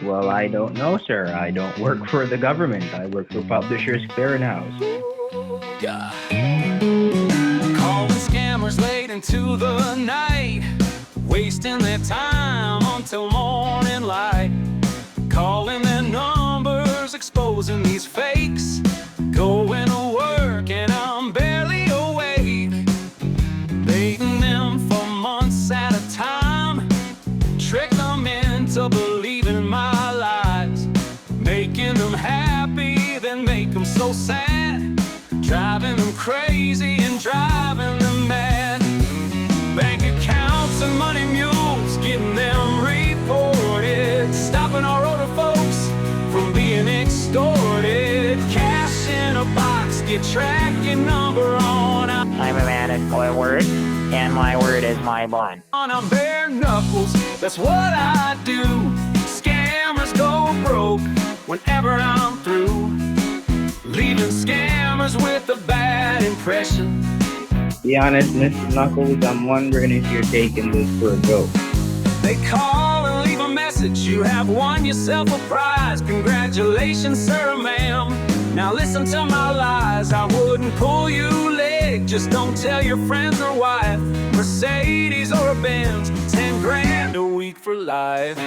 Well, I don't know, sir. I don't work for the government. I work for Publishers Clearinghouse. Yeah. Calling scammers late into the night, wasting their time until morning light. Calling their numbers, exposing these fakes. Going to work and I'm barely awake. Baiting them for months at a time. Trick them into believing my lies. Making them happy, then make them so sad. Driving them crazy and driving them mad. Bank accounts and money mules, getting them reported. Stopping our older folks from being extorted. Cash in a box, get tracking number on. I'm a man of my word, and my word is my bond. On a bare knuckles, that's what I do. Scammers go broke whenever I'm through. Leaving scammers with a bad impression. Be honest, Mr. Knuckles, I'm wondering if you're taking this for a joke. They call and leave a message. You have won yourself a prize. Congratulations, sir, ma'am. Now listen to my lies. I wouldn't pull you leg. Just don't tell your friends or wife. Mercedes or a Benz, 10 grand a week for life.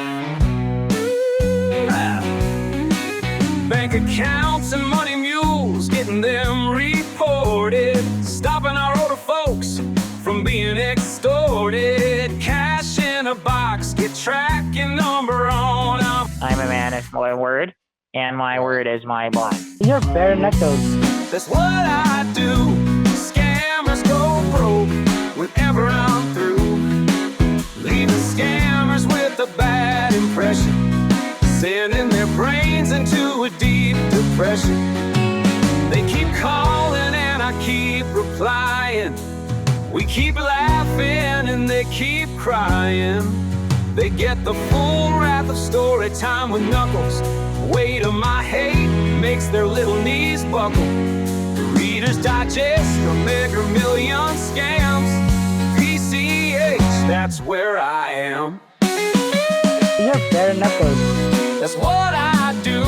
Bank accounts and money mules, getting them reported. Stopping our older folks from being extorted. Cash in a box, get tracking number on. I'm a man of my word, and my word is my bond. You're bare knuckles. That's what I do. Scammers go broke whenever I'm through. Leaving scammers with a bad impression. Sending their brains into a deep depression. They keep calling and I keep replying. We keep laughing and they keep crying. They get the full wrath of story time with Knuckles. Weight of my hate makes their little knees buckle. The Reader's Digest, a Mega Million Scams. PCH, that's where I am. You're bare knuckles. That's what I do.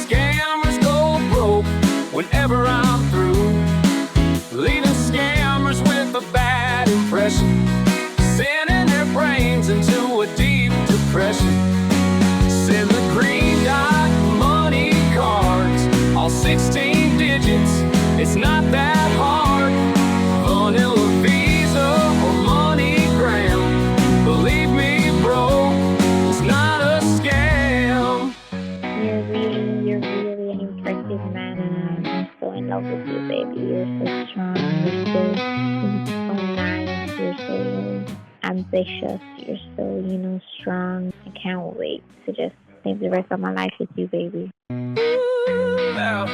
Scammers go broke whenever I'm through. Leaving scammers with a bad impression. Sending their brains into a deep depression. Send the green dot money cards, all 16 digits. It's not that hard. Vanilla Visa or MoneyGram. Believe me, bro, it's not a scam. You're really an impressive man, and I'm so in love with you, baby. You're so strong, you're so nice, you're so ambitious, you're so, strong. I can't wait to just live the rest of my life with you, baby. Well,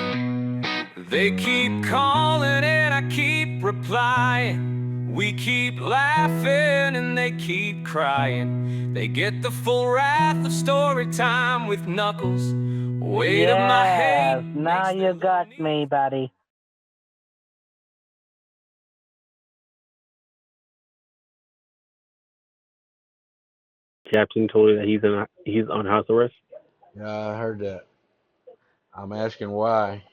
they keep calling and I keep replying. We keep laughing and they keep crying. They get the full wrath of story time with Knuckles. Weight of my head. Now you got me, buddy. Captain told you that he's on house arrest. Yeah, I heard that. I'm asking why.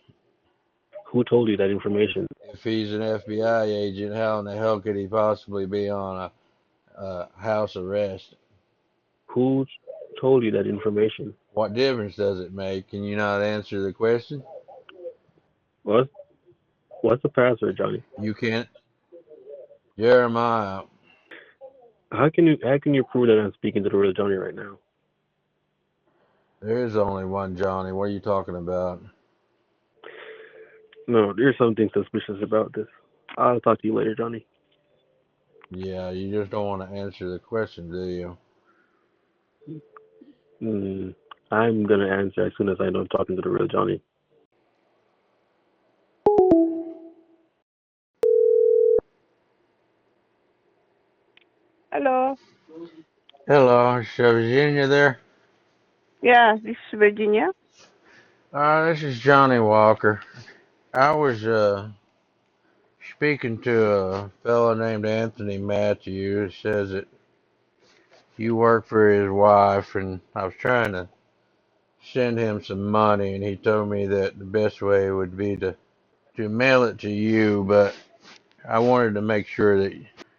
Who told you that information? If he's an FBI agent, how in the hell could he possibly be on a house arrest? Who told you that information? What difference does it make? Can you not answer the question? What's the password, Johnny? You can't. Jeremiah. How can you prove that I'm speaking to the real Johnny right now? There is only one Johnny. What are you talking about? No, there's something suspicious about this. I'll talk to you later, Johnny. Yeah, you just don't want to answer the question, do you? I'm gonna answer as soon as I know I'm talking to the real Johnny. Hello. Hello, is Virginia there? Yeah, this is Virginia. This is Johnny Walker. I was speaking to a fellow named Anthony Matthews. Says that you work for his wife, and I was trying to send him some money, and he told me that the best way would be to mail it to you, but I wanted to make sure that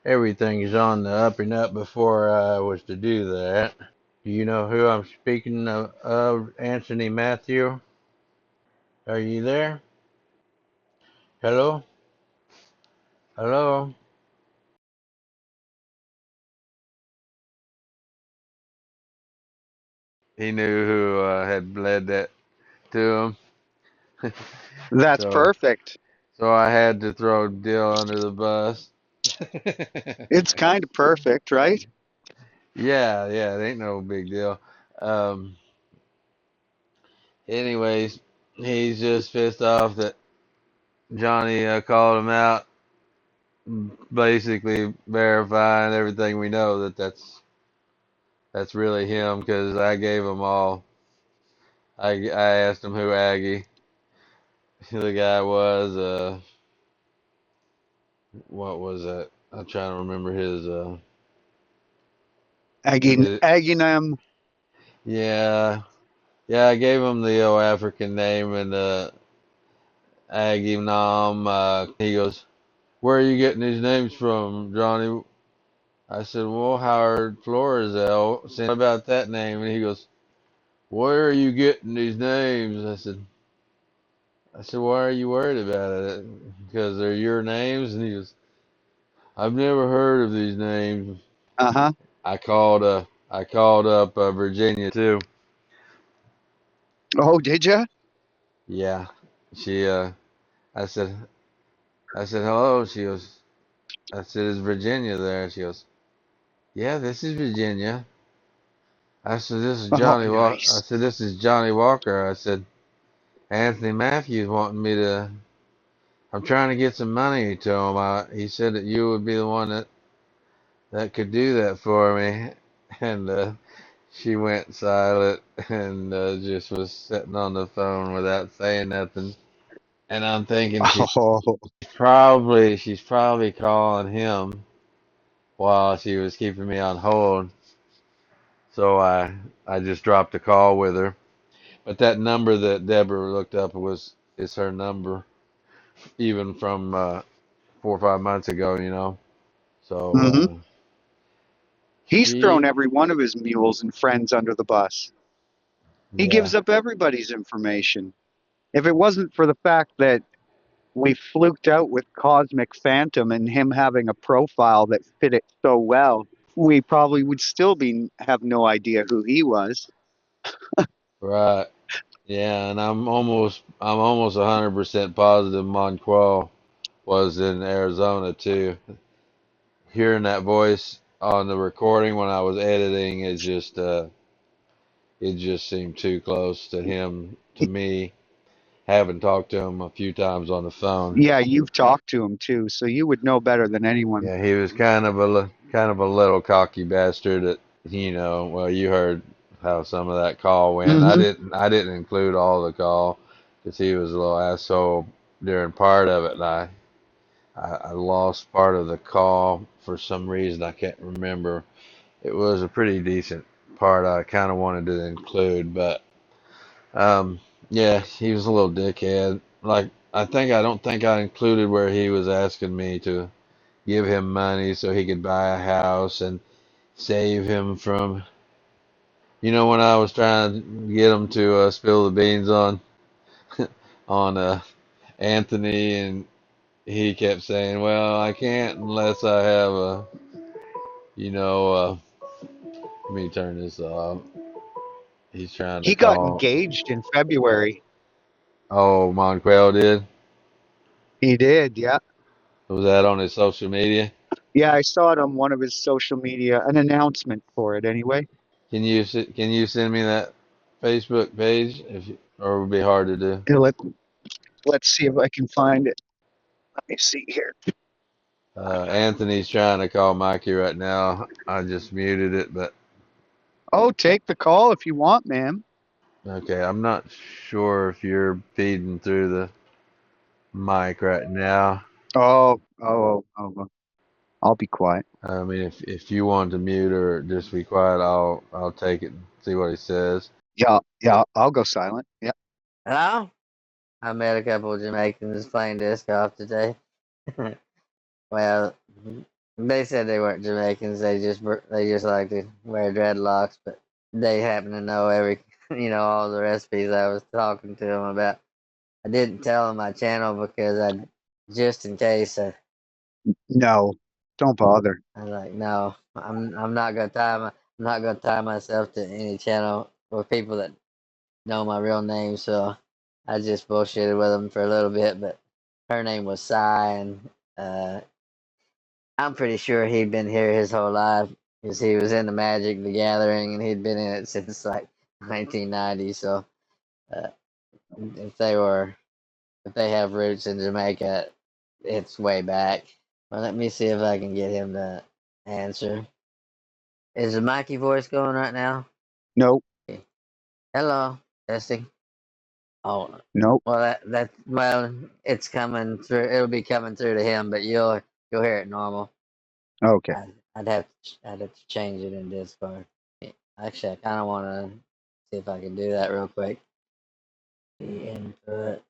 everything is on the up and up before I was to do that. Do you know who I'm speaking of, Anthony Matthew? Are you there? Hello? Hello? He knew who had led that to him. That's so perfect. so I had to throw Dill under the bus. It's kind of perfect, right? Yeah, it ain't no big deal. Um, anyways, he's just pissed off that Johnny called him out, basically verifying everything we know that that's really him because I gave him all. I asked him who Aggie the guy was. What was that? I'm trying to remember his. His Aginam. yeah, yeah. I gave him the old African name and Aggie Nam. He goes, "Where are you getting these names from, Johnny?" I said, "Well, Howard Florizel. What about that name?" And he goes, "Where are you getting these names?" I said, "Why are you worried about it? Because they're your names?" And he goes, "I've never heard of these names." Uh-huh. I called up Virginia too. Oh, did you? Yeah, she. I said, hello. She goes, I said, is Virginia there? She goes, yeah, this is Virginia. I said, this is Oh, Johnny Walker. I nice. said, this is Johnny Walker. I said, Anthony Matthews wanting me to. I'm trying to get some money to him. He said that you would be the one that could do that for me. And she went silent and just was sitting on the phone without saying nothing. And I'm thinking Oh, she's probably calling him while she was keeping me on hold. So I just dropped a call with her. But that number that Deborah looked up is her number, even from 4 or 5 months ago. So hmm He's thrown she, every one of his mules and friends under the bus. He yeah, gives up everybody's information. If it wasn't for the fact that we fluked out with Cosmic Phantom and him having a profile that fit it so well, we probably would still have no idea who he was. right, yeah, and I'm almost 100% positive Monquel was in Arizona too. Hearing that voice on the recording when I was editing it just seemed too close to him to me, having talked to him a few times on the phone. Yeah, you've talked to him too, so you would know better than anyone. Yeah, he was kind of a little cocky bastard that well, you heard how some of that call went. I hmm didn't I didn't include all the call because he was a little asshole during part of it, and I lost part of the call for some reason I can't remember. It was a pretty decent part I kind of wanted to include, but um, yeah, he was a little dickhead. Like I don't think I included where he was asking me to give him money so he could buy a house and save him from, when I was trying to get him to spill the beans on Anthony, and he kept saying, "Well, I can't unless I have you know, uh, let me turn this off." He's trying to He got call. engaged in February. Oh, Monquel did. He did, yeah. Was that on his social media? Yeah, I saw it on one of his social media, an announcement for it anyway. Can you send me that Facebook page or it would be hard to do? Here, let's see if I can find it. Let me see here. Anthony's trying to call Mikey right now. I just muted it, but Oh, take the call if you want, ma'am. okay. I'm not sure if you're feeding through the mic right now. Oh. I'll be quiet. I mean, if you want to mute or just be quiet, I'll take it and see what he says. Yeah, I'll go silent. Yeah. Hello? I met a couple of Jamaicans playing disc golf today. Well, they said they weren't Jamaicans. They just like to wear dreadlocks, but they happen to know all the recipes I was talking to them about. I didn't tell them my channel because just in case. No, don't bother. I was like, no, I'm not gonna tie myself to any channel or people that know my real name. So I just bullshitted with them for a little bit. But her name was Cy, and I'm pretty sure he'd been here his whole life because he was in the Magic the Gathering, and he'd been in it since like 1990. So uh, if they have roots in Jamaica, it's way back. Well, let me see if I can get him to answer. Is the Mikey voice going right now? Nope. Okay. Hello, testing. Oh, Nope. well, it's coming through. It'll be coming through to him, but you'll hear it normal. Okay. I'd have to change it in Discord. Actually, I kind of want to see if I can do that real quick. The input.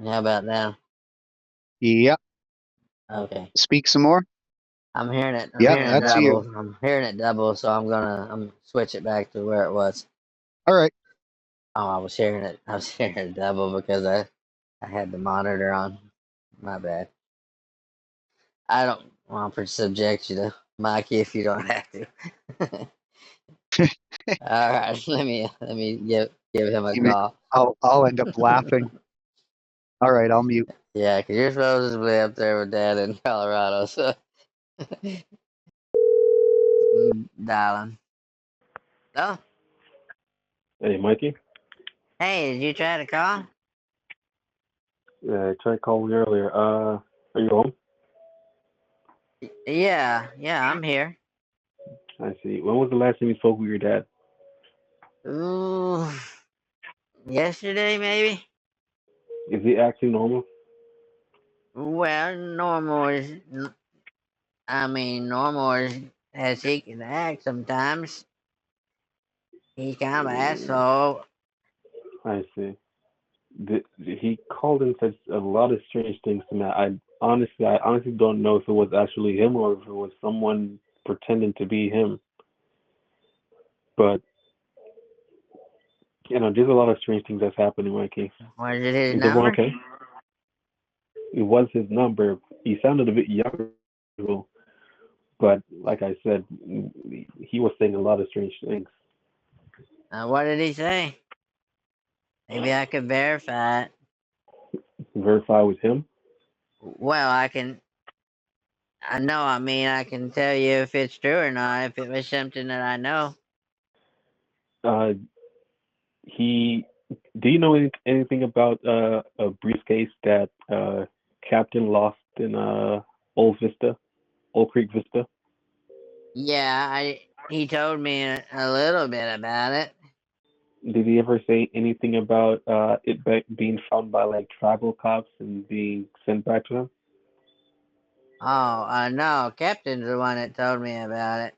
How about now? Yep. Okay. Speak some more. I'm hearing it. I'm Yeah, hearing it that's double. you. I'm hearing it double, so I'm gonna switch it back to where it was. All right. Oh, I was hearing it. I was hearing it double because I had the monitor on. My bad. I don't want to subject you to Mikey if you don't have to. All right, let me give him a call. I'll end up laughing. All right, I'll mute. Yeah, because you're supposedly up there with Dad in Colorado, so dialing. Oh, Hey, Mikey. hey, did you try to call? Yeah, I tried calling earlier. Are you home? Yeah, I'm here. I see. When was the last time you spoke with your dad? Ooh, yesterday maybe. Is he acting normal? Well, normal is as he can act sometimes. He's kind of an asshole. I see. He called and said a lot of strange things to me. I honestly don't know if it was actually him or if it was someone pretending to be him. But there's a lot of strange things that's happening, Mikey. Was it his Is everyone number? okay? It was his number. He sounded a bit younger, but like I said, he was saying a lot of strange things. What did he say? Maybe I could verify it. Verify with him? Well, I can tell you if it's true or not, if it was something that I know. Do you know anything about a briefcase that Captain lost in Old Creek Vista? Yeah, he told me a little bit about it. Did he ever say anything about it being found by like tribal cops and being sent back to him? Oh, no, Captain's the one that told me about it.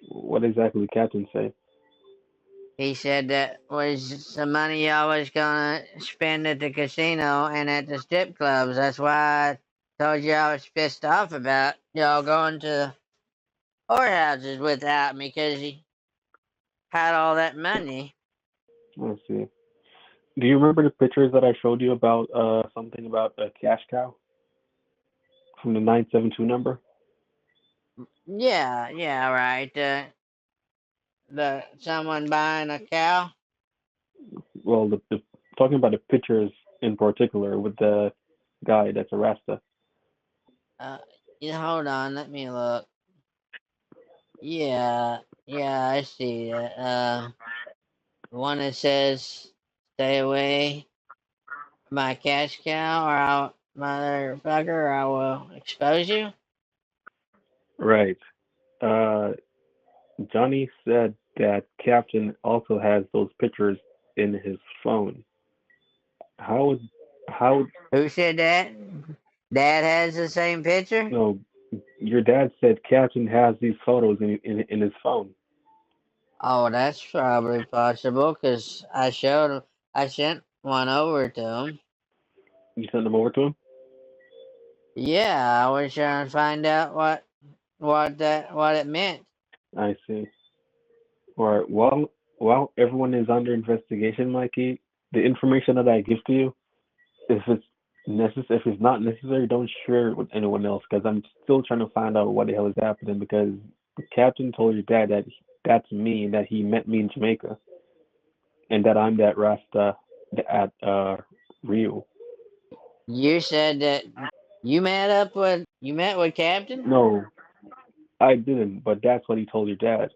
What exactly did Captain say? He said that was some money y'all was gonna spend at the casino and at the strip clubs. That's why I told you I was pissed off about y'all going to whorehouses without me because he had all that money. Let's see. Do you remember the pictures that I showed you about something about a cash cow from the 972 number? Yeah, right. The someone buying a cow. Well, the talking about the pictures in particular with the guy that's a Rasta. Hold on, let me look. Yeah, I see it. The one that says "Stay away, my cash cow, or I'll motherfucker, I will expose you." Right. Uh, Johnny said that Captain also has those pictures in his phone. How Who said that? Dad has the same picture? no, your dad said Captain has these photos in his phone. Oh, that's probably possible, 'cause I showed him. I sent one over to him. You sent them over to him? Yeah, I was trying to find out what it meant. I see. All right. While everyone is under investigation, Mikey, the information that I give to you, if it's if it's not necessary, don't share it with anyone else because I'm still trying to find out what the hell is happening because the captain told your dad that that's me and that he met me in Jamaica and that I'm that Rasta at Rio. You said that you met with Captain. No, I didn't, but that's what he told your dad,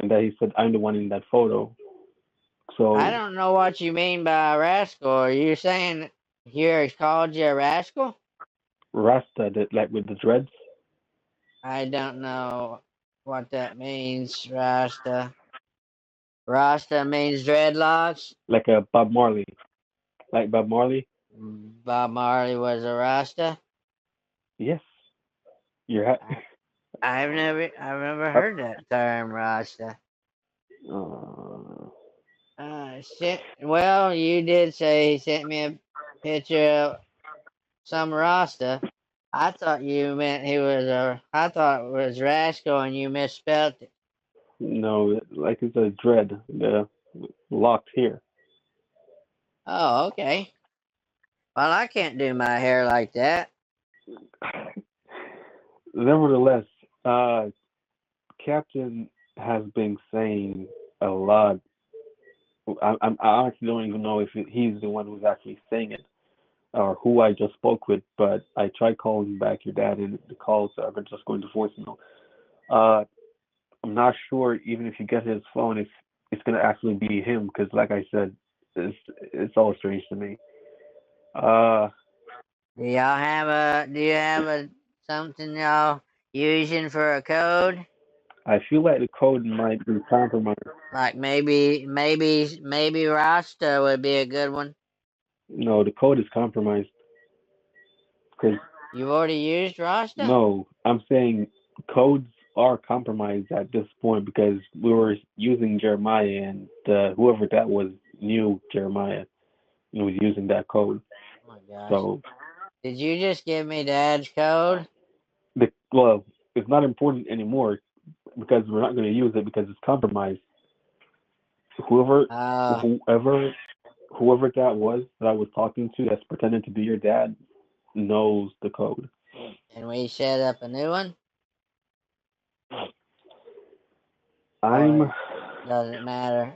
and that he said I'm the one in that photo. I So don't know what you mean by a rascal. Are you saying here he's called you a rascal? Rasta, that like with the dreads, I don't know what that means, Rasta. Rasta means dreadlocks. like a Bob Marley, like Bob Marley. Bob Marley was a Rasta. Yes, you're. I've never heard that term, Rasta. Uh, Well, you did say he sent me a picture of some Rasta. I thought you meant he was a. I thought it was rascal, and you misspelled it. no, like it's a dread, the locked here. Oh, okay. Well, I can't do my hair like that. Nevertheless, Captain has been saying a lot. I actually don't even know if he's the one who's actually saying it or who I just spoke with, but I tried calling back your dad and the calls are just going to voicemail. Uh, I'm not sure even if you get his phone if it's gonna actually be him because, like I said, it's all strange to me. Uh, Do you have a something y'all using for a code? I feel like the code might be compromised. Like maybe Rasta would be a good one. No, the code is compromised. Because You've already used Rasta? no, I'm saying codes are compromised at this point because we were using Jeremiah and whoever that was knew Jeremiah and was using that code. Oh my gosh. So Did you just give me Dad's code? well, it's not important anymore because we're not going to use it because it's compromised. Whoever Uh, whoever whoever that was that I was talking to that's pretending to be your dad knows the code. and we set up a new one? I'm Or doesn't matter?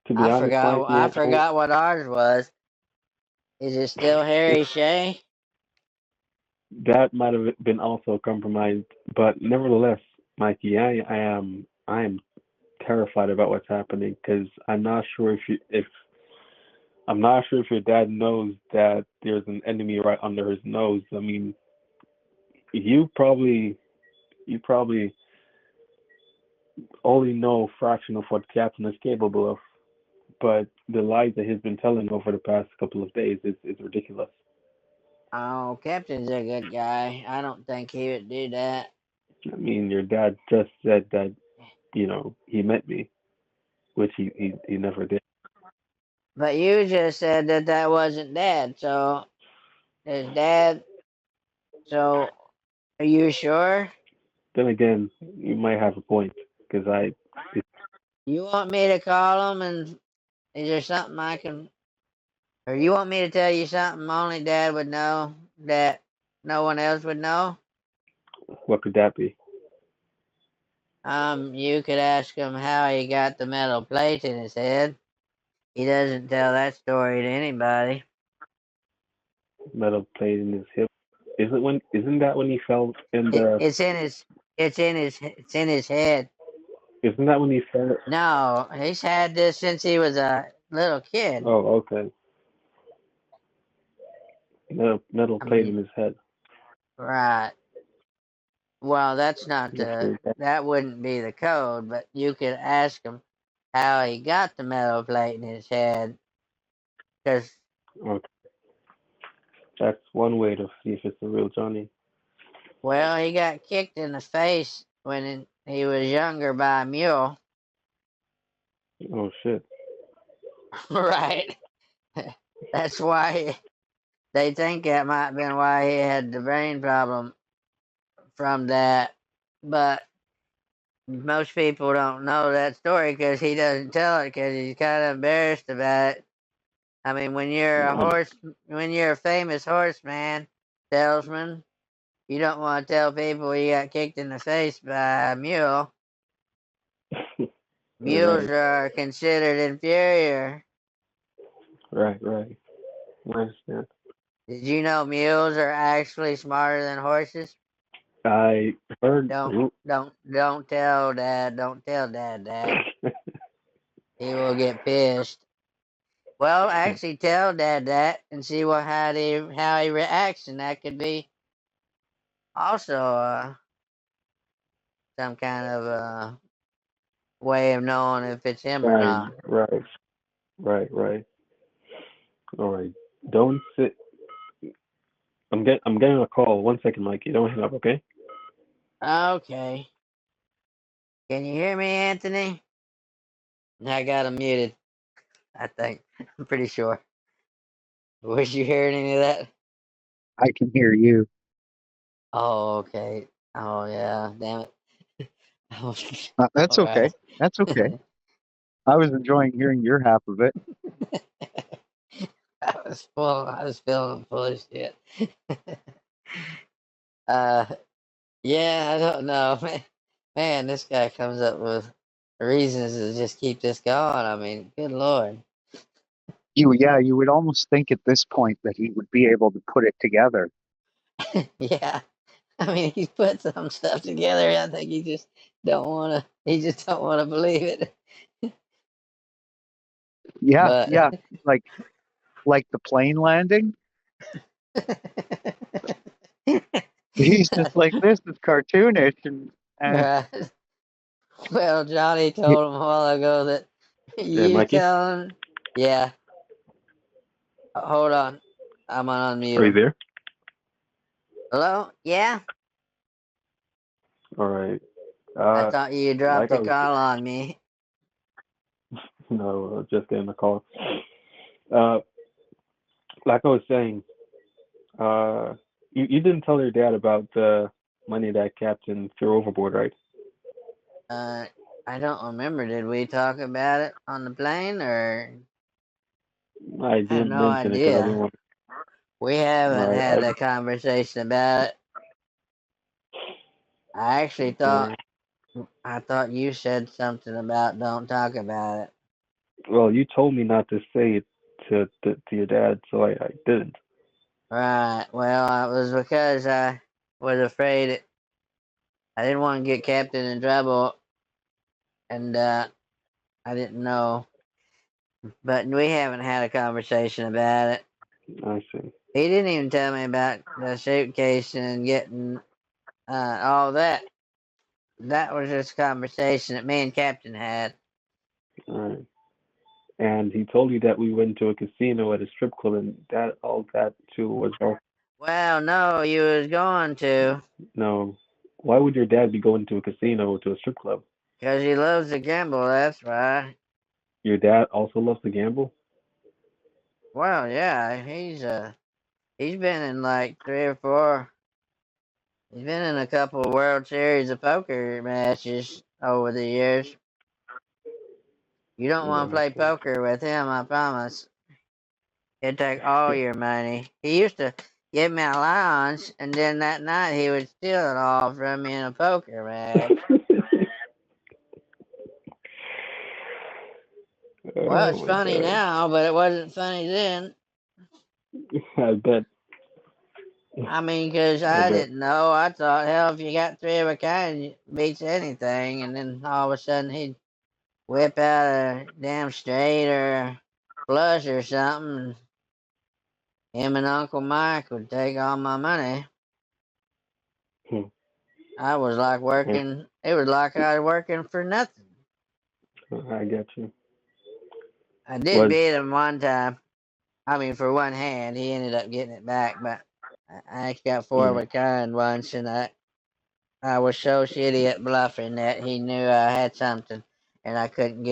to be honest, Mikey, I forgot what ours was. Is it still Harry Shea? that might have been also compromised, but nevertheless, Mikey, I am terrified about what's happening because I'm not sure if I'm not sure if your dad knows that there's an enemy right under his nose. I mean, you probably only know a fraction of what Captain is capable of, but the lies that he's been telling over the past couple of days is ridiculous. Oh, Captain's a good guy. I don't think he would do that. I mean, your dad just said that, he met me, which he never did. But you just said that that wasn't Dad. So is Dad? So are you sure? Then again, you might have a point because You want me to call him, and is there something I can, or you want me to tell you something only Dad would know that no one else would know? what could that be? You could ask him how he got the metal plate in his head. He doesn't tell that story to anybody. Metal plate in his hip. Isn't that when he fell in the? It's in his head. Isn't that when he fell? No, he's had this since he was a little kid. Oh, okay. Metal I plate in mean, his head. right. Well, that's not Okay. that wouldn't be the code, but you could ask him how he got the metal plate in his head. Because, Okay. That's one way to see if it's the real Johnny. well, he got kicked in the face when he was younger by a mule. Oh shit. Right. That's why they think that might have been why he had the brain problem from that. But most people don't know that story because he doesn't tell it because he's kind of embarrassed about it. I mean, when you're a famous horseman, salesman, you don't want to tell people you got kicked in the face by a mule. Mules Right, are considered inferior. right. I understand. Did you know mules are actually smarter than horses? I heard. Don't tell dad. Don't tell dad that. He will get pissed. Well, actually, tell dad that and see how he reacts, and that could be also some kind of way of knowing if it's him or not. Right. All right. Don't sit. I'm getting a call. 1 second, Mikey. Don't hang up, okay? Okay. Can you hear me, Anthony? I got him muted. I think. I'm pretty sure. Was you hearing any of that? I can hear you. Oh, okay. Oh, yeah. Damn it. All That's okay. right. That's okay. I was enjoying hearing your half of it. I was feeling full of shit. uh, yeah, I don't know, man. This guy comes up with reasons to just keep this going. I mean, good lord. You would almost think at this point that he would be able to put it together. Yeah, I mean, he's put some stuff together. I think he just don't want to. He just don't want to believe it. Yeah, But yeah, like the plane landing. He's just like, this is cartoonish, and right. Well, Johnny y- told him a while ago that Yeah, you Mikey. tell him. Yeah. Hold on. I'm gonna unmute Are you him. there? Hello? Yeah? All right. I thought you dropped Like I a was. call on me. No, just getting a call. Uh, like I was saying, you didn't tell your dad about the money that Captain threw overboard, right? I don't remember. Did we talk about it on the plane or? I I have didn't no mention it because I didn't idea. want. We haven't I had a conversation about it. I actually thought you said something about don't talk about it. well, you told me not to say it to your dad, so I didn't. Right. Well, it was because I was afraid I didn't want to get Captain in trouble, and I didn't know. But we haven't had a conversation about it. I see. He didn't even tell me about the suitcase and getting all that. That was just a conversation that me and Captain had. All right. And he told you that we went to a casino at a strip club, and all that too was all. Well, no, you was going to, No. Why would your dad be going to a casino or to a strip club? because he loves to gamble, that's why. Your dad also loves to gamble? Well, yeah, he's been in like three or four. He's been in a couple of World Series of Poker matches over the years. You don't want to play Gotcha. poker with him, I promise. He'd take all your money. He used to give me allowance, and then that night he would steal it all from me in a poker match. Well, it's Oh my funny god. now, but it wasn't funny then. I bet. I mean, 'cause I I bet. didn't know. I thought, hell, if you got three of a kind, it beats anything. And then all of a sudden he'd whip out a damn straight or a flush or something. Him and Uncle Mike would take all my money. Hmm. I was like working. It was like I was working for nothing. I get you. I did Was beat him one time. I mean, for one hand, he ended up getting it back, but I actually got four of mm, a kind once, and I was so shitty at bluffing that he knew I had something, and I couldn't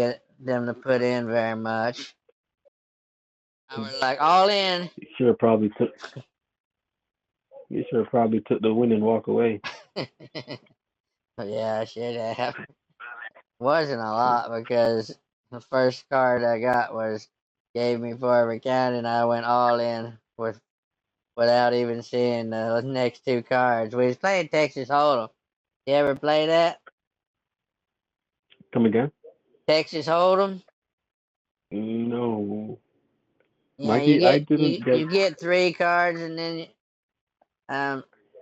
them to put in very much. I was like, all in. You should have probably took. You should have probably took the win and walk away. Yeah, I should have. Wasn't a lot because the first card I got gave me for every count, and I went all in without even seeing the next two cards. We was playing Texas Hold'em. You ever play that? Come again? Texas Hold'em? No. Yeah, Mikey, I didn't get. you get three cards, and then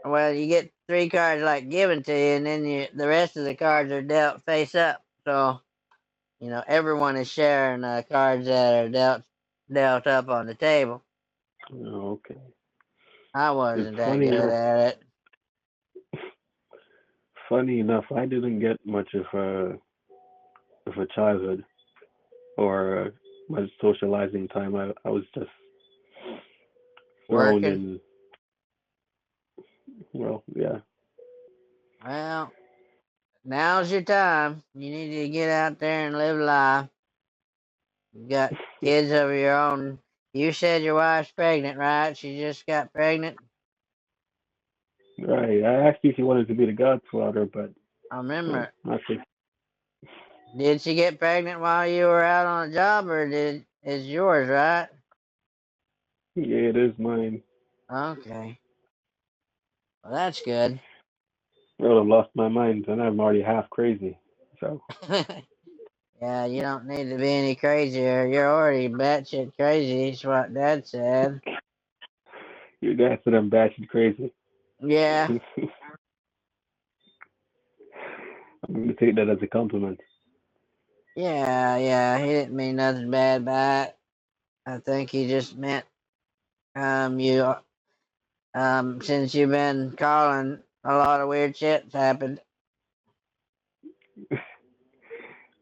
well, you get three cards like given to you, and then the rest of the cards are dealt face up. So everyone is sharing cards that are dealt up on the table. Oh, okay. I wasn't that good at it. Funny enough, I didn't get much of a childhood or much socializing time. I was just thrown Working. in. Well, yeah. Well, now's your time. You need to get out there and live life. You got kids of your own. You said your wife's pregnant, right? She just got pregnant. Right. I asked you if you wanted to be the godfather, but I remember. not sure. Did she get pregnant while you were out on a job, or is yours, right? Yeah, it is mine. Okay. Well, that's good. I would have lost my mind, and I'm already half crazy. So. Yeah, you don't need to be any crazier. You're already batshit crazy, is what Dad said. Your dad said I'm batshit crazy. Yeah. I'm going to take that as a compliment. Yeah, he didn't mean nothing bad by it. I think he just meant you since you've been calling, a lot of weird shit's happened.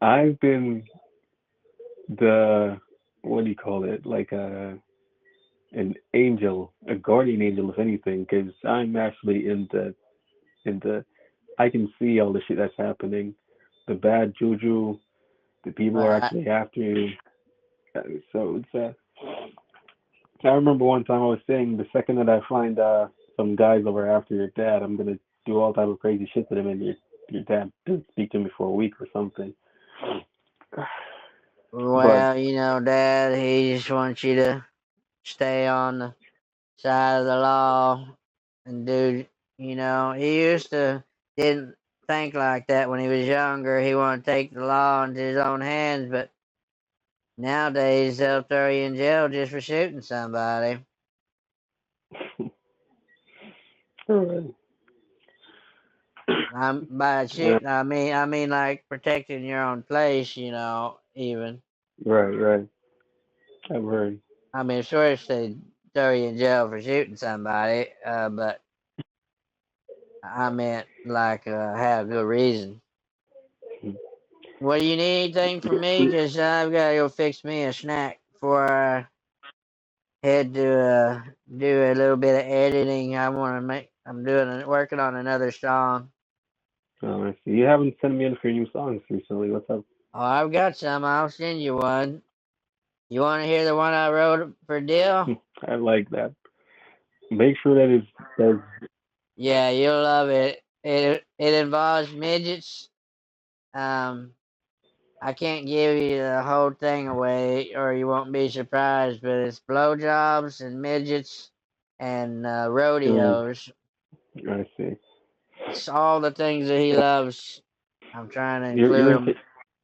I've been what do you call it? Like an angel, a guardian angel, if anything, because I'm actually in the. I can see all the shit that's happening, the bad juju, the people are actually after you. So it's I remember one time I was saying the second that I find some guys over after your dad, I'm gonna do all type of crazy shit to them, and your dad didn't speak to me for a week or something. Well, Dad, he just wants you to stay on the side of the law and he used to didn't think like that when he was younger. He wanted to take the law into his own hands, but nowadays they'll throw you in jail just for shooting somebody. All right. By shooting, I mean like protecting your own place, even. Right. I've heard. I mean, of course they throw you in jail for shooting somebody, but I meant like have a good reason. Well, you need anything from me? Because I've got to go fix me a snack before I head to do a little bit of editing. I'm working on another song. Oh, I see. You haven't sent me in for new songs recently. What's up? Oh, I've got some. I'll send you one. You want to hear the one I wrote for Dill? I like that. Make sure that it says. Yeah, you'll love it. It involves midgets. I can't give you the whole thing away, or you won't be surprised. But it's blowjobs and midgets and rodeos. I see. It's all the things that he loves. I'm trying to You're include them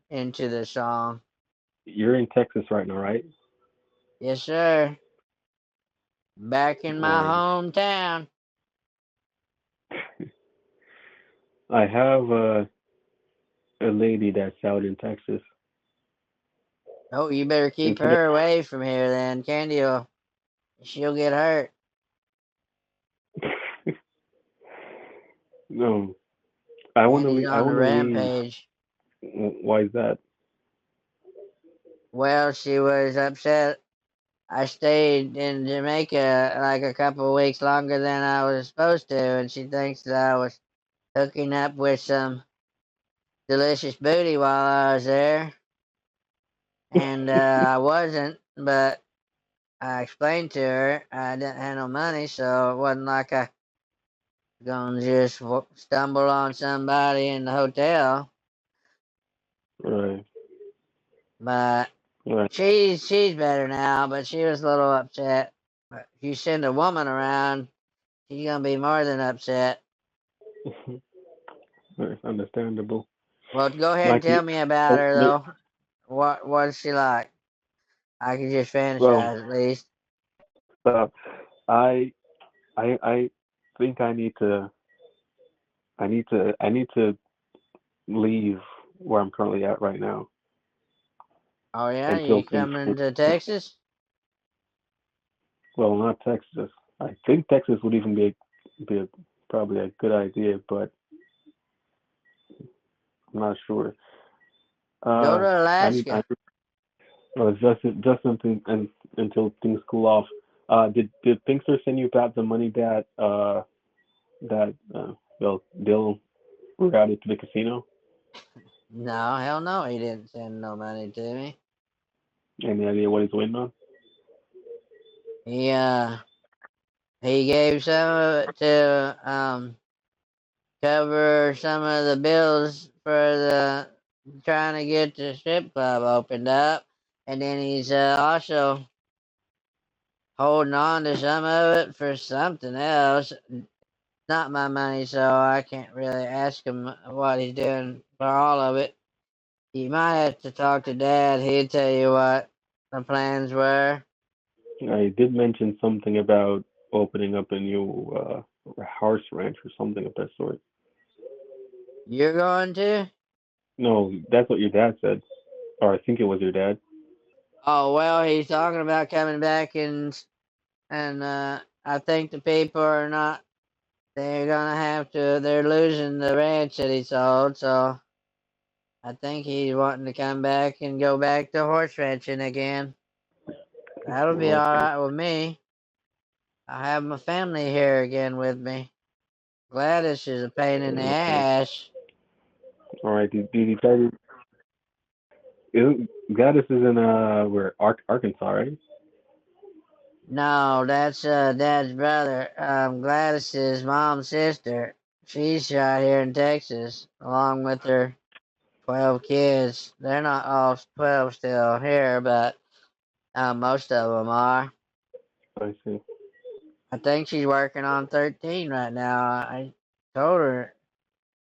into the song. You're in Texas right now, right? Yes, sir. Back in my hometown. I have a lady that's out in Texas. Oh, you better keep her away from here then. She'll get hurt. No. I want to leave. On the rampage. Why is that? Well, she was upset. I stayed in Jamaica like a couple of weeks longer than I was supposed to, and she thinks that I was hooking up with some delicious booty while I was there. and I wasn't, but I explained to her I didn't have no money, so it wasn't like I gonna just stumble on somebody in the hotel. Right. But Right. she's better now, but she was a little upset. But if you send a woman around, she's gonna be more than upset. Right. Understandable. Well, go ahead and Mikey. tell me about her though. What's she like? I can just Well, fantasize at least. uh, I I think I need to leave where I'm currently at right now Oh yeah, until you things. coming to Texas? Well, not Texas. I think Texas would even be probably a good idea, but I'm not sure. Go to I need. Alaska. Just something until things cool off. Did Pinkster send you back the money that Dill routed to the casino? No, hell no, he didn't send no money to me. Any idea what he's waiting on? He gave some of it to cover some of the bills for the trying to get the strip club opened up, and then he's also holding on to some of it for something else. Not my money, so I can't really ask him what he's doing for all of it. You might have to talk to Dad. He'd tell you what the plans were. I did mention something about opening up a new horse ranch or something of that sort. You're going to? No, that's what your dad said, or I think it was your dad. Oh well, he's talking about coming back and I think the people are not. They're gonna have to. They're losing the ranch that he sold, so I think he's wanting to come back and go back to horse ranching again. That'll be all Okay. right with me. I have my family here again with me. Gladys is a pain in the Okay. ass. All right. Did he tell you? Gladys is in where Arkansas, right? No, that's Dad's brother. Gladys's mom's sister. She's out here in Texas, along with her 12 kids. They're not all 12 still here, but most of them are. I see. I think she's working on 13 right now. I told her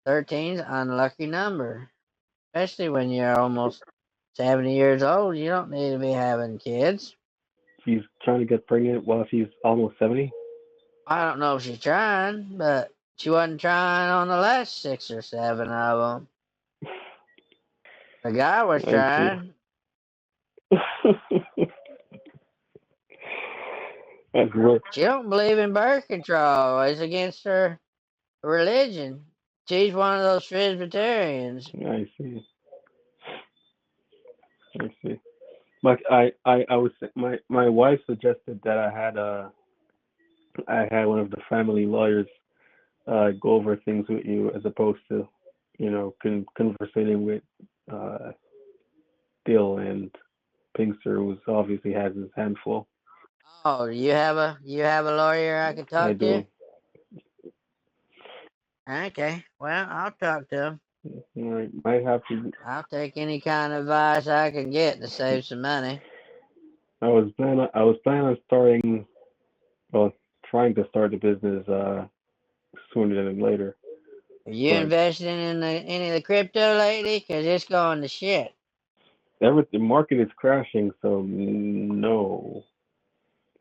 13's an unlucky number, especially when you're almost 70 years old. You don't need to be having kids. She's trying to get pregnant while she's almost 70. I don't know if she's trying, but she wasn't trying on the last 6 or 7 of them. The guy was I see. trying. That's what. She don't believe in birth control. It's against her religion. She's one of those Presbyterians. I see. I see. Like I was my wife suggested that I had one of the family lawyers go over things with you as opposed to conversating with Dill and Pinkster, who obviously has his handful. Oh, you have a lawyer I could I talk to? do. Okay, well, I'll talk to him. I might have to. I'll take any kind of advice I can get to save some money. I was planning on starting, well, trying to start the business sooner than later. Are you But investing in any of the crypto lately? Because it's going to shit. the market is crashing, so no,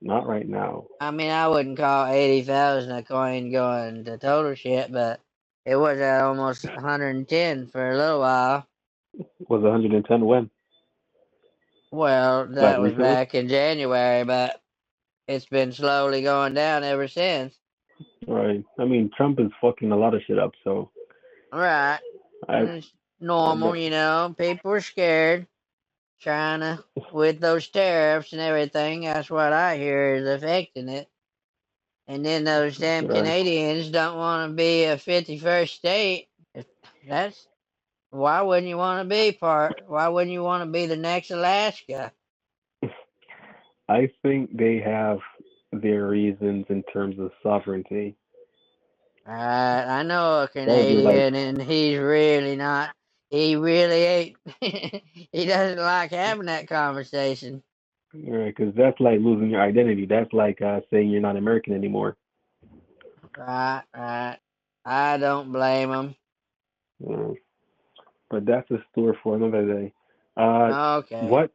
not right now. I mean, I wouldn't call 80,000 a coin going to total shit, but it was at almost 110 for a little while. Was 110 when? Well, Like that was recently? back in January, but it's been slowly going down ever since. Right. I mean, Trump is fucking a lot of shit up, so Right. And it's normal, you know. People are scared, trying to, with those tariffs and everything. That's what I hear is affecting it. And then those damn right. Canadians don't want to be a 51st state. That's Why wouldn't you want to be part? Why wouldn't you want to be the next Alaska? I think they have their reasons in terms of sovereignty. I know a Probably like, Canadian, and he's really not. He really ain't. He doesn't like having that conversation. because that's like losing your identity. That's like saying you're not American anymore. Right, right. I don't blame him. Uh, but that's a story for another day. Uh, Okay. what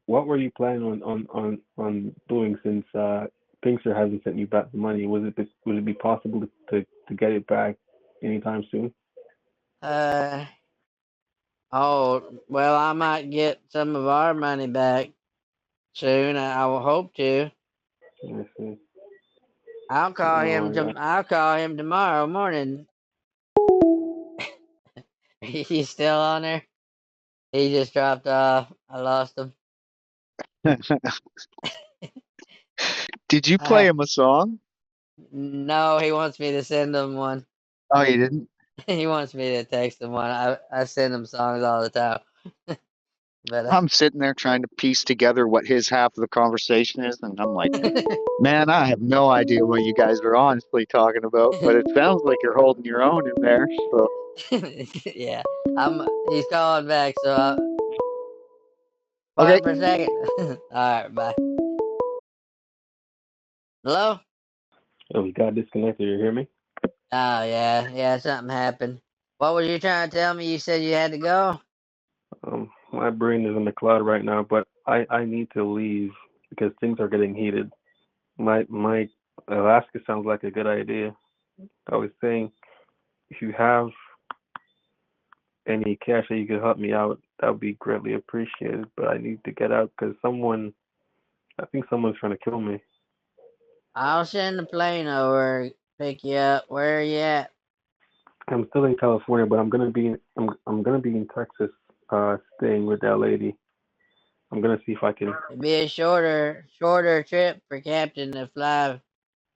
what were you planning on doing since Pinkster hasn't sent you back the money? Would it be possible to get it back anytime soon? Uh. Oh, well, I might get some of our money back soon. I will hope to. I see. I'll call him. Oh, I'll call him tomorrow morning. He's still on there. He just dropped off. I lost him. Did you play him a song? No, he wants me to send him one. Oh, you didn't? He wants me to text him one. I send him songs all the time. But I'm sitting there trying to piece together what his half of the conversation is, and I'm like, man, I have no idea what you guys are honestly talking about, but it sounds like you're holding your own in there. So yeah, He's calling back, so okay, quiet for a second. All right, bye. Hello? oh, we got disconnected. You hear me? Oh yeah, something happened. What were you trying to tell me? You said you had to go? My brain is in the cloud right now, but I need to leave because things are getting heated. My Alaska sounds like a good idea. I was saying, if you have any cash that you could help me out, that would be greatly appreciated. But I need to get out because I think someone's trying to kill me. I'll send the plane over, pick you up. Where are you at? I'm still in California, but I'm gonna be in Texas, staying with that lady. I'm gonna see if I can. It'd be a shorter trip for Captain to fly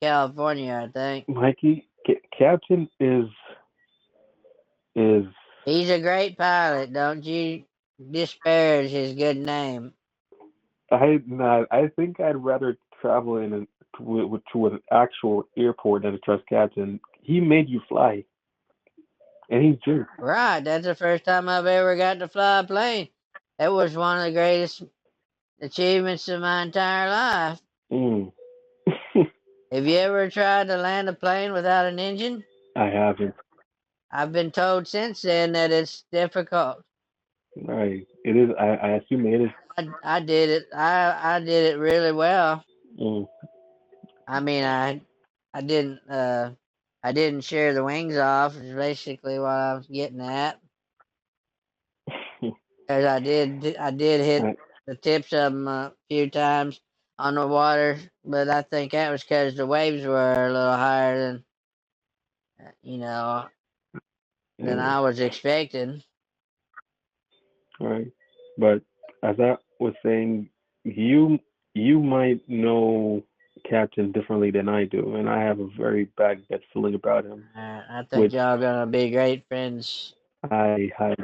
California, I think. Mikey, Captain is He's a great pilot. Don't you disparage his good name. I think I'd rather travel to an actual airport than to trust Captain. He made you fly, and he's Jewish. Right, that's the first time I've ever got to fly a plane. That was one of the greatest achievements of my entire life. Mm. Have you ever tried to land a plane without an engine? I haven't. I've been told since then that it's difficult. Right. It is. I assume it is. I did it. I did it really well. Mm. I mean, I didn't shear the wings off. Is basically what I was getting at. Because I did hit Right. the tips of them a few times on the water, but I think that was because the waves were a little higher than than Yeah. I was expecting. Right. But as I was saying, you might know Captain differently than I do, and I have a very bad gut feeling about him, I think which y'all gonna be great friends. I had.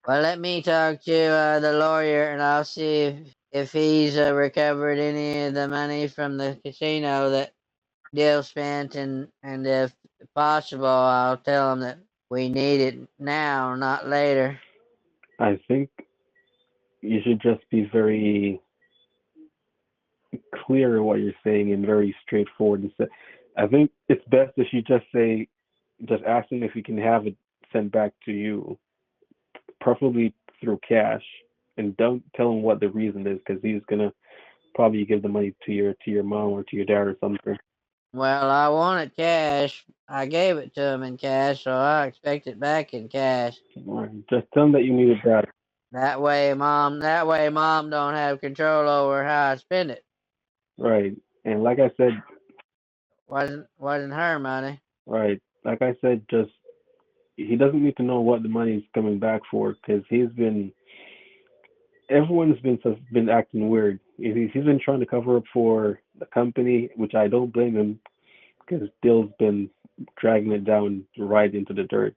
Well, let me talk to the lawyer, and I'll see if he's recovered any of the money from the casino that Dill spent, and if possible, I'll tell him that we need it now, not later. I think you should just be very clear in what you're saying and very straightforward. I think it's best if you just ask him if he can have it sent back to you, preferably through cash, and don't tell him what the reason is because he's gonna probably give the money to your mom or to your dad or something. Well, I wanted cash. I gave it to him in cash, so I expect it back in cash. Just tell him that you need it back. That way, mom don't have control over how I spend it. Right. And like I said, Wasn't her money. right. Like I said, just he doesn't need to know what the money is coming back for because everyone's been acting weird. He's been trying to cover up for the company, which I don't blame him because Dill's been dragging it down right into the dirt.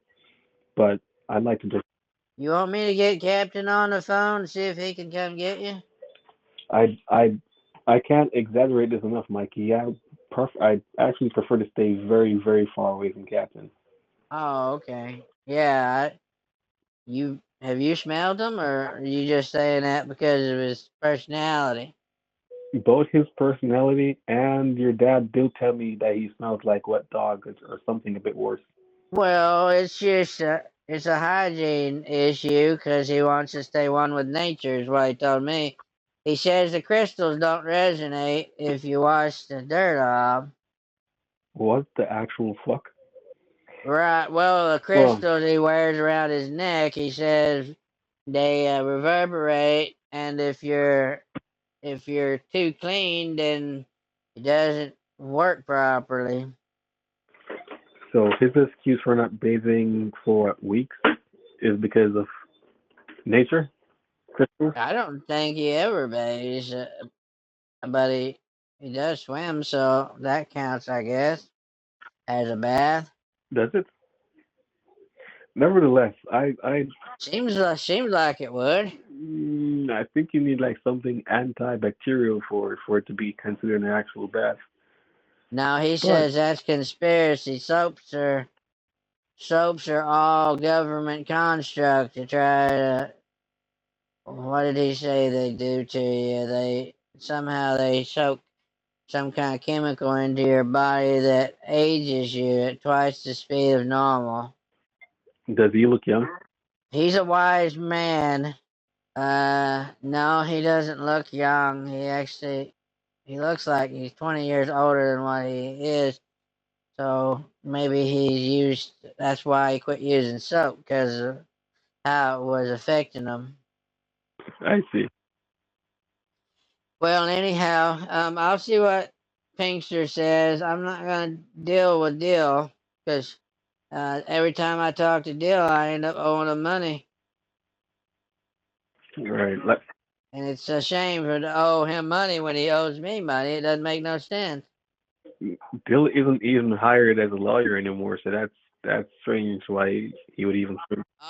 But I'd like to just You want me to get Captain on the phone and see if he can come get you? I can't exaggerate this enough, Mikey. I actually prefer to stay very, very far away from Captain. Oh, okay. Yeah. Have you smelled him, or are you just saying that because of his personality? Both his personality and your dad do tell me that he smells like wet dog or something a bit worse. Well, it's a hygiene issue because he wants to stay one with nature, is what he told me. He says the crystals don't resonate if you wash the dirt off. What the actual fuck? Right. Well, the Well, crystals he wears around his neck, he says they reverberate, and if you're too clean, then it doesn't work properly. so his excuse for not bathing for weeks is because of nature? Crystals? I don't think he ever bathes, but he does swim, so that counts, I guess, as a bath. Does it? Nevertheless, I Seems like it would. I think you need like something antibacterial for it to be considered an actual bath. No, he But says that's conspiracy. Soaps are all government construct to try to. What did he say they do to you? They soak some kind of chemical into your body that ages you at twice the speed of normal. does he look young? He's a wise man. No, he doesn't look young. He looks like he's 20 years older than what he is. So maybe that's why he quit using soap, because of how it was affecting him. I see. Well, anyhow, I'll see what Pinkster says. I'm not going to deal with Dill, because every time I talk to Dill, I end up owing him money. Right. And it's a shame to owe him money when he owes me money. It doesn't make no sense. Bill isn't even hired as a lawyer anymore, so that's strange why he would even.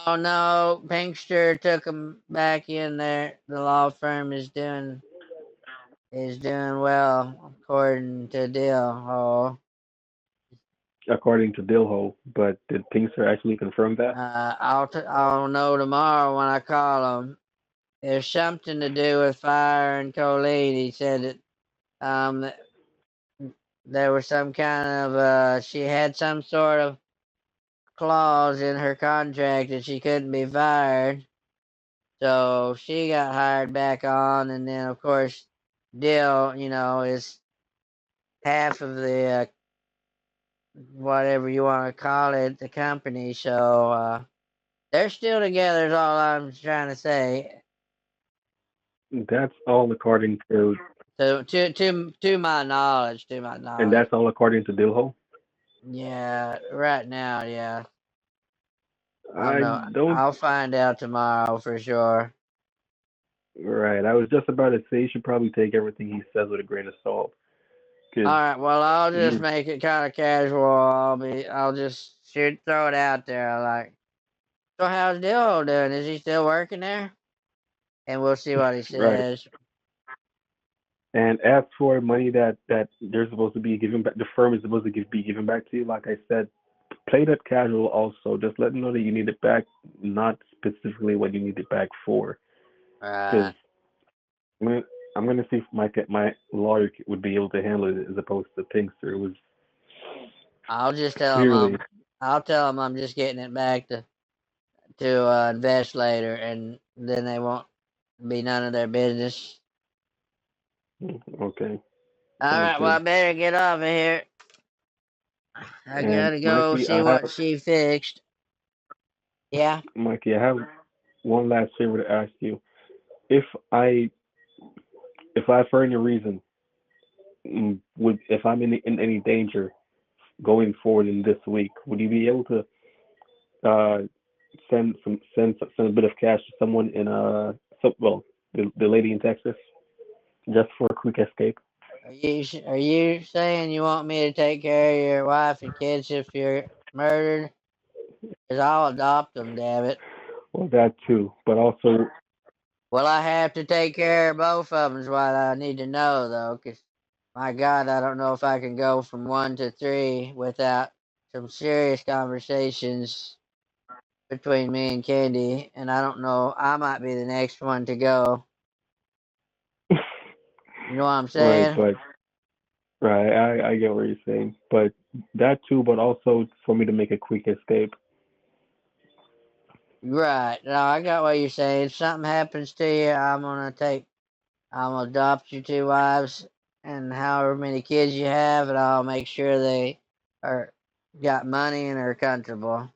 Oh no, Pinkster took him back in there. The law firm is doing well according to Dillhole. According to Dillhole, but did Pinkster actually confirm that? I'll know tomorrow when I call him. There's something to do with fire and Colleen. He said that um there was some kind of she had some sort of clause in her contract that she couldn't be fired. So she got hired back on, and then of course Dill, is half of the whatever you want to call it, the company. So they're still together. Is all I'm trying to say. That's all according to. To my knowledge, And that's all according to Dillhole. Yeah, right now, yeah. I don't. I'll find out tomorrow for sure. Right. I was just about to say you should probably take everything he says with a grain of salt. All right. Well, I'll just make it kind of casual. I'll just throw it out there. Like, so how's Dillhole doing? Is he still working there? And we'll see what he says. Right. And as for money that they're supposed to be giving back, the firm is supposed to be giving back to you. Like I said, play that casual. Also, just let them know that you need it back, not specifically what you need it back for. Right. I'm gonna see if my lawyer would be able to handle it as opposed to Pinkster. It was. I'll just tell him. I'll tell him I'm just getting it back to invest later, and then they won't be none of their business. Okay. All right. Well, I better get off of here. I gotta go Mikey, see what she fixed. Yeah. Mikey, I have one last favor to ask you. If I for any reason if I'm in any danger going forward in this week, would you be able to send a bit of cash to someone in the lady in Texas, just for a quick escape? Are you saying you want me to take care of your wife and kids if you're murdered? Because I'll adopt them, damn it. Well, that too, but also, Well, I have to take care of both of them is what I need to know, though, because, my God, I don't know if I can go from 1 to 3 without some serious conversations between me and Candy, and I don't know, I might be the next one to go. You know what I'm right, saying? but right, I get what you're saying, but that too, but also for me to make a quick escape. Right. No, I got what you're saying. If something happens to you, I'm gonna adopt your 2 wives and however many kids you have, and I'll make sure they are got money and are comfortable.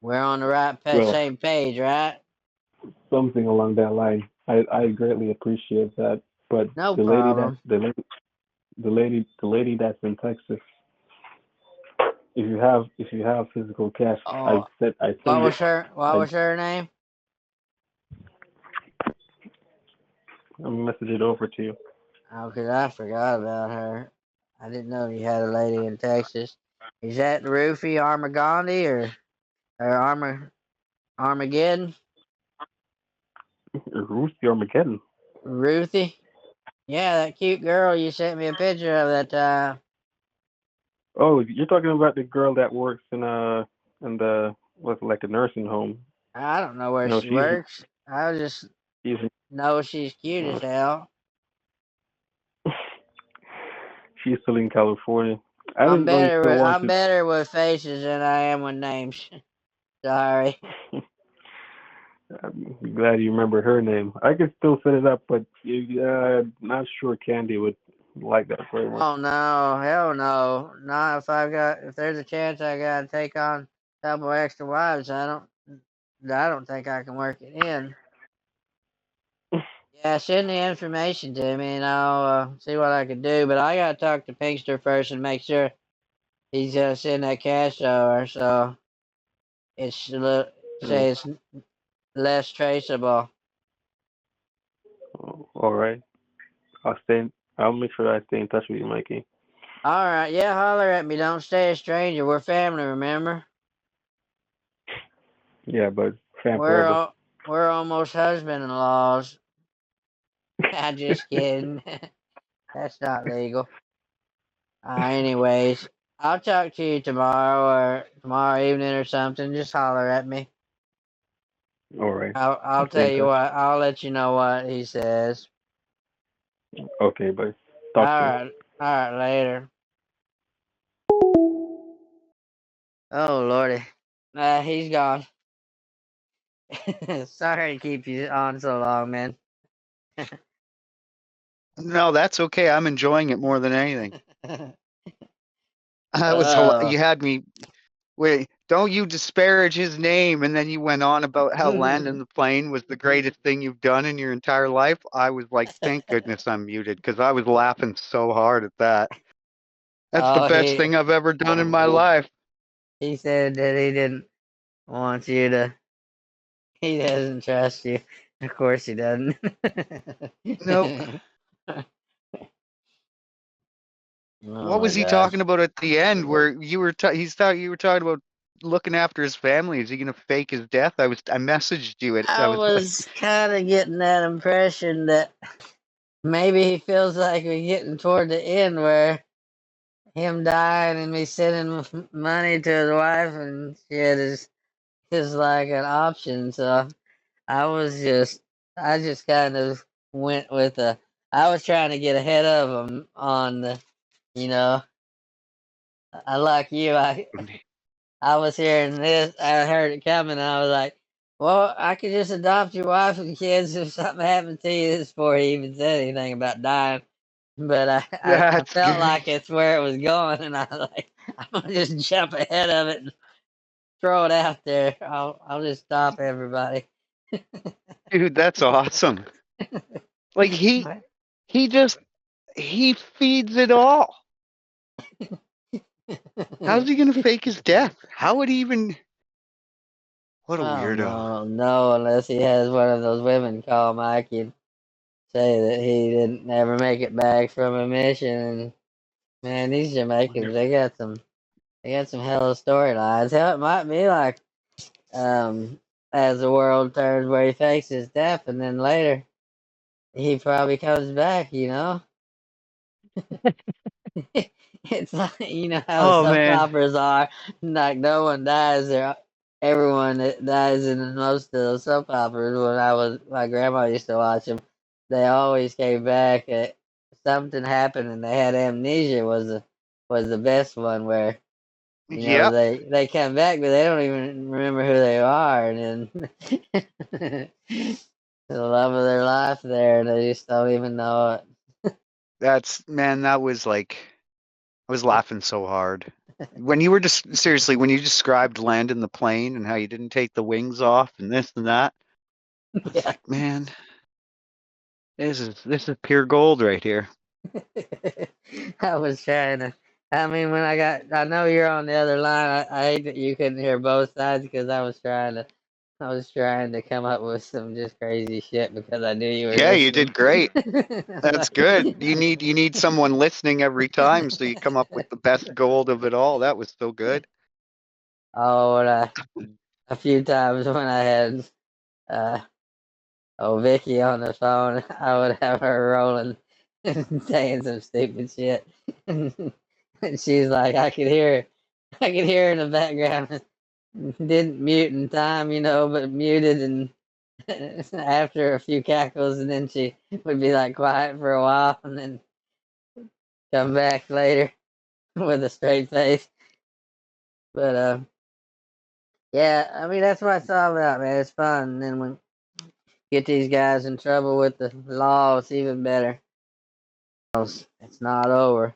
We're on the Well, same page, right? something along that line. I greatly appreciate that, but No the lady that problem. the lady that's in Texas, if you have physical cash, Oh, I send it. what I was her name? I'll message it over to you. Oh, 'cause I forgot about her. I didn't know you had a lady in Texas. Is that Rufy Armagandi or Armageddon? Ruthie Armageddon. Ruthie? Yeah, that cute girl you sent me a picture of that time. Oh, you're talking about the girl that works in the what's like a nursing home. I don't know where No, she works. I just she's know she's cute as hell. she's still in California. I didn't know you still I'm wanted. better with faces than I am with names. Sorry. I'm glad you remember her name. I could still set it up, but not sure Candy would like that very much. Oh no, hell no. Not if there's a chance I gotta take on a couple extra wives, I don't think I can work it in. Yeah, send the information to me and I'll see what I can do. But I gotta talk to Pinkster first and make sure he's gonna send that cash over, so Mm. it's less traceable. All right, I'll make sure I stay in touch with you, Mikey. All right, yeah, holler at me. Don't stay a stranger. We're family, remember? Yeah, but fan We're forever. al- we're almost husband-in-laws. I'm just kidding. That's not legal. Anyways, I'll talk to you tomorrow or tomorrow evening or something. Just holler at me. All right, I'll I'll stay tell in you touch. what. I'll let you know what he says. Okay, bye. All Talk soon. right, all right, later. Oh lordy, he's gone. Sorry to keep you on so long, man. No, that's okay. I'm enjoying it more than anything. Oh. You had me. Wait, don't you disparage his name, and then you went on about how landing the plane was the greatest thing you've done in your entire life. I was like, thank goodness I'm muted because I was laughing so hard at that. That's the Oh, best thing I've ever done in my life. he said that he didn't want you to. He doesn't trust you. Of course he doesn't. Nope. Oh What my was he gosh. talking about at the end where you were you were talking about looking after his family? Is he gonna fake his death? I messaged you it. I I was like, was kind of getting that impression that maybe he feels like we're getting toward the end where him dying and me sending money to his wife and shit is like an option. So I was just, I just kind of went with I was trying to get ahead of him on you know, I like you. I was hearing this, I heard it coming, and I was like, well, I could just adopt your wife and kids if something happened to you. This before he even said anything about dying. But I that's felt good. like it's where it was going, and I was like, I'm gonna just jump ahead of it and throw it out there. I'll just stop everybody. Dude, that's awesome. Like he just he feeds it all. How's he gonna fake his death? How would he even what a Oh weirdo. no, no, unless he has one of those women call Mikey and say that he didn't ever make it back from a mission. And man, these Jamaicans, they got some. They got some hella storylines. Hell, it might be like as the world turns where he fakes his death, and then later he probably comes back. It's like how Oh soap man. operas are. Like no one dies there. Everyone that dies in most of the soap operas. My grandma used to watch them. They always came back. Something happened and they had amnesia. Was the best one where Yep. they come back but they don't even remember who they are, and then the love of their life there, and they just don't even know it. That was like, I was laughing so hard. When you were just seriously, when you described landing the plane and how you didn't take the wings off and this and that, I was Yeah. like, man, this is pure gold right here. I was trying to. I mean, I know you're on the other line. I hate that you couldn't hear both sides because I was trying to. I was trying to come up with some just crazy shit because I knew you were Yeah, you listening. did great. That's good. You need someone listening every time so you come up with the best gold of it all. That was so good. Oh, a few times when I had uh, Vicky on the phone, I would have her rolling and saying some stupid shit. And she's like, I could hear her in the background. Didn't mute in time, but muted and after a few cackles, and then she would be like quiet for a while and then come back later with a straight face. But yeah, I mean that's what it's all about, man. It's fun. And then when get these guys in trouble with the law, it's even better. It's not over.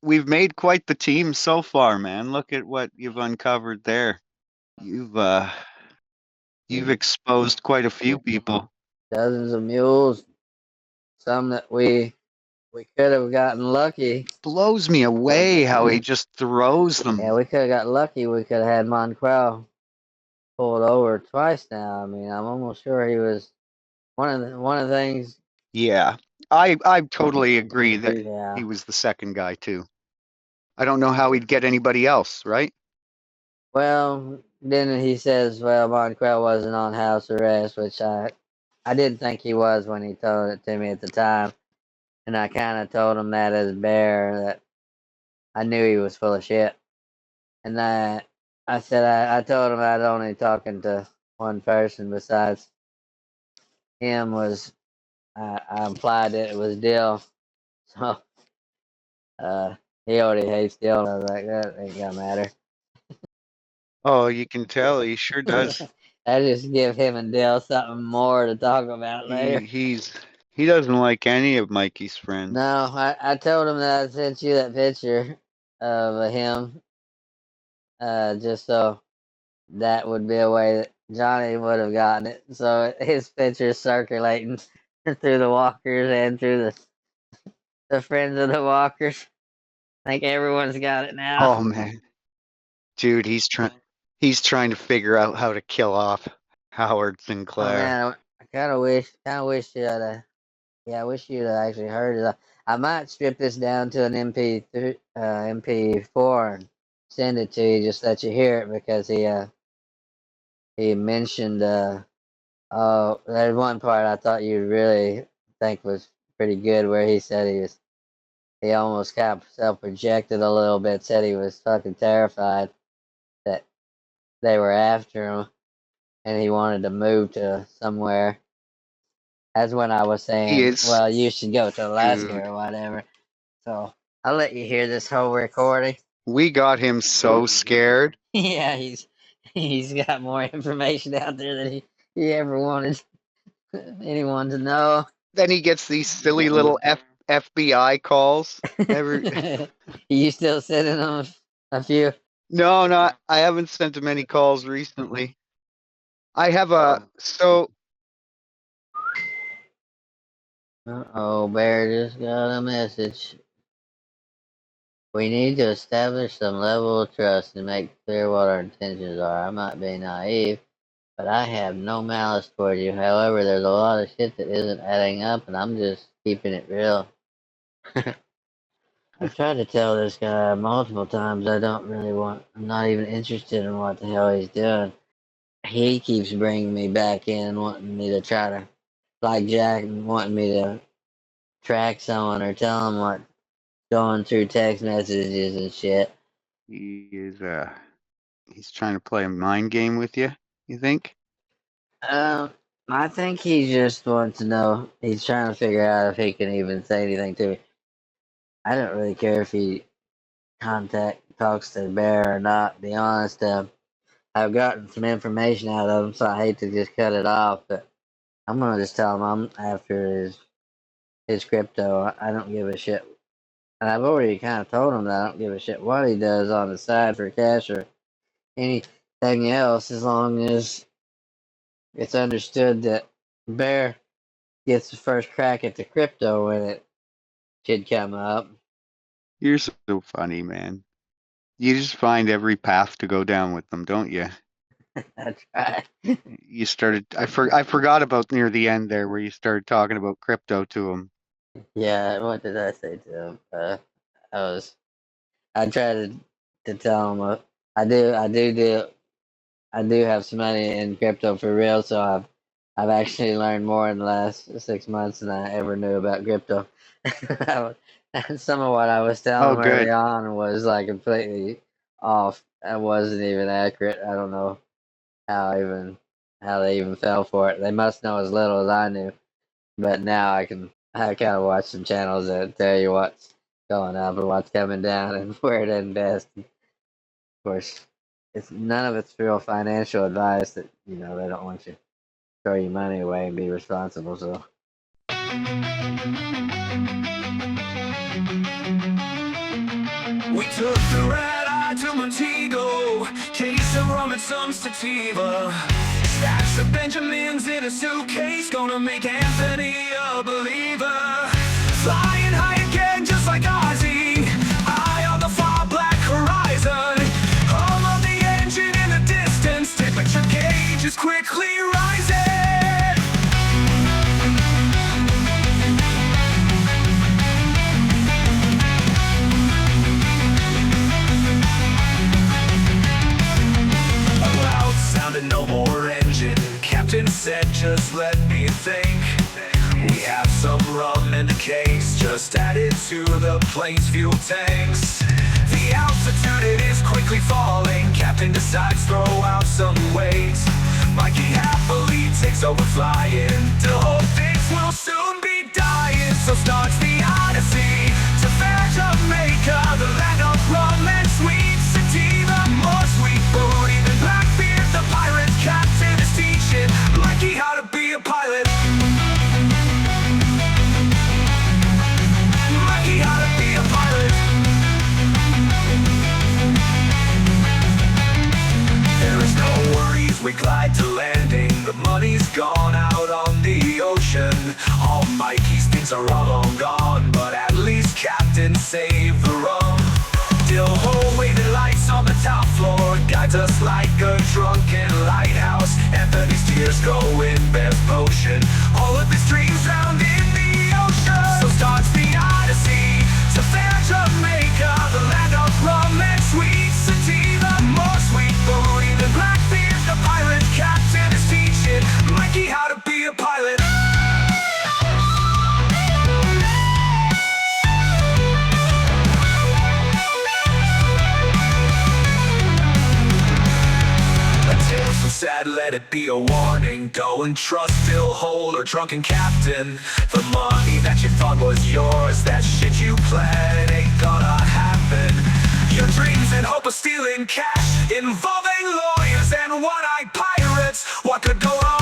We've made quite the team so far, man. Look at what you've uncovered there. You've exposed quite a few people. Dozens of mules, some that we could have gotten lucky. Blows me away how he just throws them. Yeah, we could have got lucky. We could have had Monquel pulled over twice now. I mean, I'm almost sure he was one of the things. Yeah, I totally agree that Yeah. he was the second guy too. I don't know how he'd get anybody else, right? Well, then he says, well, Monquel wasn't on house arrest, which I didn't think he was when he told it to me at the time. And I kind of told him that as bear, that I knew he was full of shit. And I said, I told him I'd only talking to one person besides him I implied that it was Dill. So, he already hates Dill. I was like, that ain't gonna matter. Oh, you can tell he sure does. I just give him and Dill something more to talk about later. He doesn't like any of Mikey's friends. No, I told him that I sent you that picture of him, just so that would be a way that Johnny would have gotten it. So his picture's circulating through the walkers and through the friends of the walkers. I think everyone's got it now. Oh man, dude, he's trying to figure out how to kill off Howard Oh Sinclair. man, I kind of wish you'd yeah, I wish you'd have actually heard it. I might strip this down to an MP4 and send it to you, just let you hear it, because he mentioned oh, there's one part I thought you'd really think was pretty good, where he said he almost kind of self-projected a little bit, said he was fucking terrified that they were after him and he wanted to move to somewhere. That's when I was saying, well, you should go to Alaska or whatever. So I'll let you hear this whole recording. We got him so scared. Yeah, he's got more information out there than he ever wanted anyone to know. Then he gets these silly little FBI calls. You still sending them a few? No, I haven't sent him any calls recently. I have Uh-oh, Bear just got a message. We need to establish some level of trust and make clear what our intentions are. I might be naive, but I have no malice toward you. However, there's a lot of shit that isn't adding up, and I'm just keeping it real. I've tried to tell this guy multiple times I don't really want, I'm not even interested in what the hell he's doing. He keeps bringing me back in, wanting me to try to, like Jack, wanting me to track someone or tell him what going through text messages and shit. He's trying to play a mind game with you, you think? I think he just wants to know, he's trying to figure out if he can even say anything to me. I don't really care if he talks to the bear or not, to be honest. I've gotten some information out of him, so I hate to just cut it off, but I'm gonna just tell him I'm after his crypto. I don't give a shit. And I've already kind of told him that I don't give a shit what he does on the side for cash or anything else, as long as it's understood that Bear gets the first crack at the crypto when it should come up. You're so funny, man. You just find every path to go down with them, don't you? That's right. You started. I forgot about near the end there where you started talking about crypto to him. Yeah, what did I say to him? I tried to tell him I do have some money in crypto for real, so I've actually learned more in the last 6 months than I ever knew about crypto. Some of what I was telling him early on was like completely off. It wasn't even accurate. I don't know how they even fell for it. They must know as little as I knew. But now I kind of watch some channels that tell you what's going up and what's coming down and where to invest. Of course, none of it's real financial advice. That they don't want you to throw your money away and be responsible. So. We took the red eye to Montego, case of rum and some sativa. Stacks of Benjamins in a suitcase, gonna make Anthony a believer. Flying high again just like Ozzy, eye on the far black horizon. Hum of the engine in the distance, temperature gauge is quickly rising. No more engine, Captain said just let me think. We have some rum in the case, just added to the plane's fuel tanks. The altitude it is quickly falling, Captain decides throw out some weight. Mikey happily takes over flying, Dillhole thinks we'll soon be dying. So starts the odyssey to fair Jamaica, the land of rum and sweet sativa. More sweet booty than Blackbeard, the pirate captain is teaching Mikey how to be a pilot. Mikey how to be a pilot. There is no worries, we glide to landing. The money's gone out on the ocean. All Mikey's things are all long gone, but at least Captain saved the rum. Dillhole waving lights on the top floor, guides us like a drunken lighthouse. Anthony's tears go in Bev's potion, all of his dreams drowned in the ocean. So starts the odyssey to fair Jamaica, the land of rum and sweet sativa. More sweet booty than Blackbeard, the pirate captain is teaching Mikey how to be a pilot. Sad, let it be a warning. Don't trust Dillhole or drunken captain. The money that you thought was yours, that shit you planned ain't gonna happen. Your dreams and hope of stealing cash, involving lawyers and one-eyed pirates. What could go wrong?